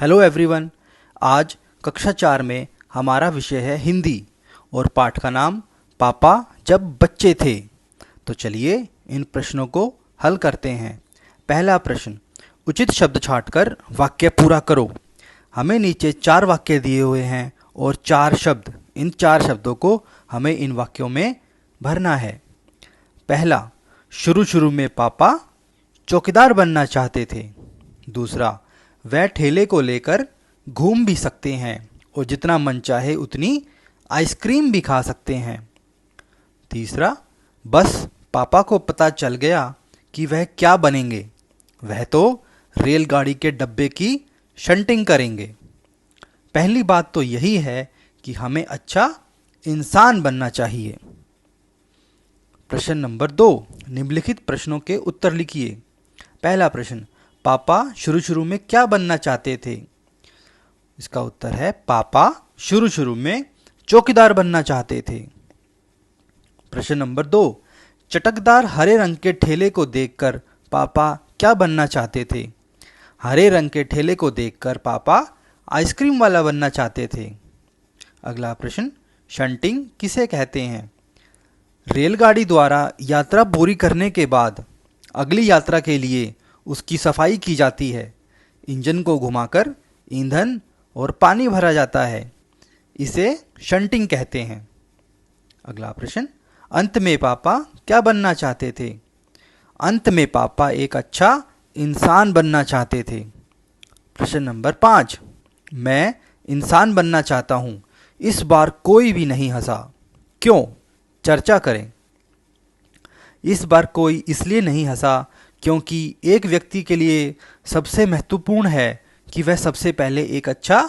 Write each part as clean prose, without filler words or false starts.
Hello everyone. आज कक्षा 4 में हमारा विषय है हिंदी और पाठ का नाम पापा जब बच्चे थे। तो चलिए इन प्रश्नों को हल करते हैं। पहला प्रश्न, उचित शब्द छांटकर वाक्य पूरा करो। हमें नीचे 4 वाक्य दिए हुए हैं और 4 शब्द। इन 4 शब्दों को हमें इन वाक्यों में भरना है। पहला, शुरू शुरू में पापा चौकीदार बनना चाहते थे। दूसरा, वह ठेले को लेकर घूम भी सकते हैं और जितना मन चाहे उतनी आइसक्रीम भी खा सकते हैं। तीसरा, बस पापा को पता चल गया कि वह क्या बनेंगे, वह तो रेलगाड़ी के डब्बे की शंटिंग करेंगे। पहली बात तो यही है कि हमें अच्छा इंसान बनना चाहिए। प्रश्न नंबर 2, निम्नलिखित प्रश्नों के उत्तर लिखिए। पहला प्रश्न, पापा शुरू शुरू में क्या बनना चाहते थे? इसका उत्तर है पापा शुरू शुरू में चौकीदार बनना चाहते थे। प्रश्न नंबर 2, चटकदार हरे रंग के ठेले को देखकर पापा क्या बनना चाहते थे? हरे रंग के ठेले को देखकर पापा आइसक्रीम वाला बनना चाहते थे। अगला प्रश्न, शंटिंग किसे कहते हैं? रेलगाड़ी द्वारा यात्रा पूरी करने के बाद अगली यात्रा के लिए उसकी सफाई की जाती है। इंजन को घुमाकर ईंधन और पानी भरा जाता है, इसे शंटिंग कहते हैं। अगला प्रश्न, अंत में पापा क्या बनना चाहते थे? अंत में पापा एक अच्छा इंसान बनना चाहते थे। प्रश्न नंबर 5, मैं इंसान बनना चाहता हूँ, इस बार कोई भी नहीं हंसा, क्यों? चर्चा करें। इस बार कोई इसलिए नहीं हंसा क्योंकि एक व्यक्ति के लिए सबसे महत्वपूर्ण है कि वह सबसे पहले एक अच्छा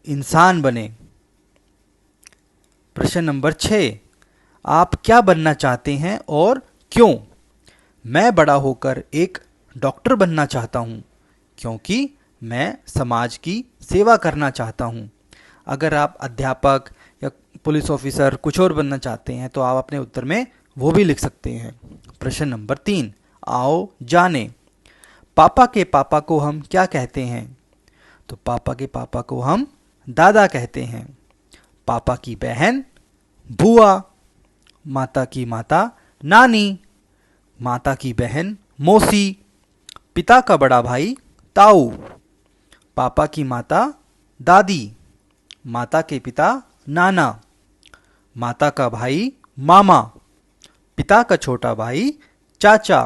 इंसान बने। प्रश्न नंबर 6, आप क्या बनना चाहते हैं और क्यों? मैं बड़ा होकर एक डॉक्टर बनना चाहता हूँ क्योंकि मैं समाज की सेवा करना चाहता हूँ। अगर आप अध्यापक या पुलिस ऑफिसर कुछ और बनना चाहते हैं तो आप अपने उत्तर में वो भी लिख सकते हैं। प्रश्न नंबर 3, आओ जाने। पापा के पापा को हम क्या कहते हैं? तो पापा के पापा को हम दादा कहते हैं। पापा की बहन बुआ, माता की माता नानी, माता की बहन मौसी, पिता का बड़ा भाई ताऊ, पापा की माता दादी, माता के पिता नाना, माता का भाई मामा, पिता का छोटा भाई चाचा,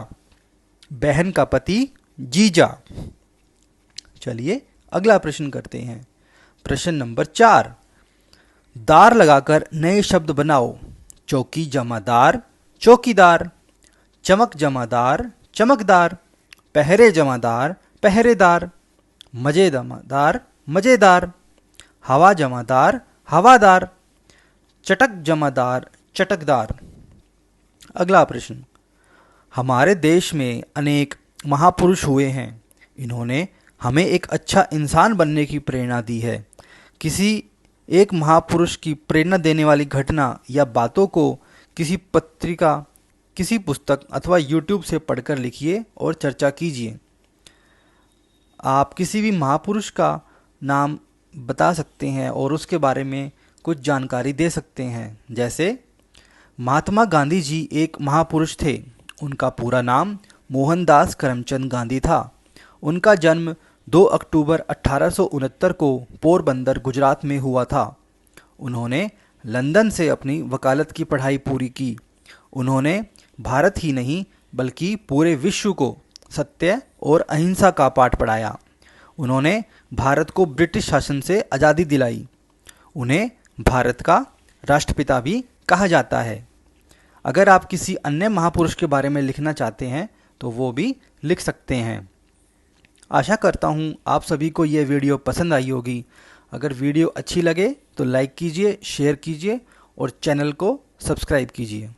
बहन का पति जीजा। चलिए अगला प्रश्न करते हैं। प्रश्न नंबर 4, दार लगाकर नए शब्द बनाओ। चौकी जमादार चौकीदार, चमक जमादार चमकदार, पहरे जमादार पहरेदार, मजे जमादार मजेदार, हवा जमादार हवादार, चटक जमादार चटकदार। अगला प्रश्न, हमारे देश में अनेक महापुरुष हुए हैं, इन्होंने हमें एक अच्छा इंसान बनने की प्रेरणा दी है। किसी एक महापुरुष की प्रेरणा देने वाली घटना या बातों को किसी पत्रिका, किसी पुस्तक अथवा यूट्यूब से पढ़कर लिखिए और चर्चा कीजिए। आप किसी भी महापुरुष का नाम बता सकते हैं और उसके बारे में कुछ जानकारी दे सकते हैं। जैसे महात्मा गांधी जी एक महापुरुष थे। उनका पूरा नाम मोहनदास करमचंद गांधी था। उनका जन्म 2 अक्टूबर 1869 को पोरबंदर गुजरात में हुआ था। उन्होंने लंदन से अपनी वकालत की पढ़ाई पूरी की। उन्होंने भारत ही नहीं बल्कि पूरे विश्व को सत्य और अहिंसा का पाठ पढ़ाया। उन्होंने भारत को ब्रिटिश शासन से आज़ादी दिलाई। उन्हें भारत का राष्ट्रपिता भी कहा जाता है। अगर आप किसी अन्य महापुरुष के बारे में लिखना चाहते हैं तो वो भी लिख सकते हैं। आशा करता हूँ आप सभी को ये वीडियो पसंद आई होगी। अगर वीडियो अच्छी लगे तो लाइक कीजिए, शेयर कीजिए और चैनल को सब्सक्राइब कीजिए।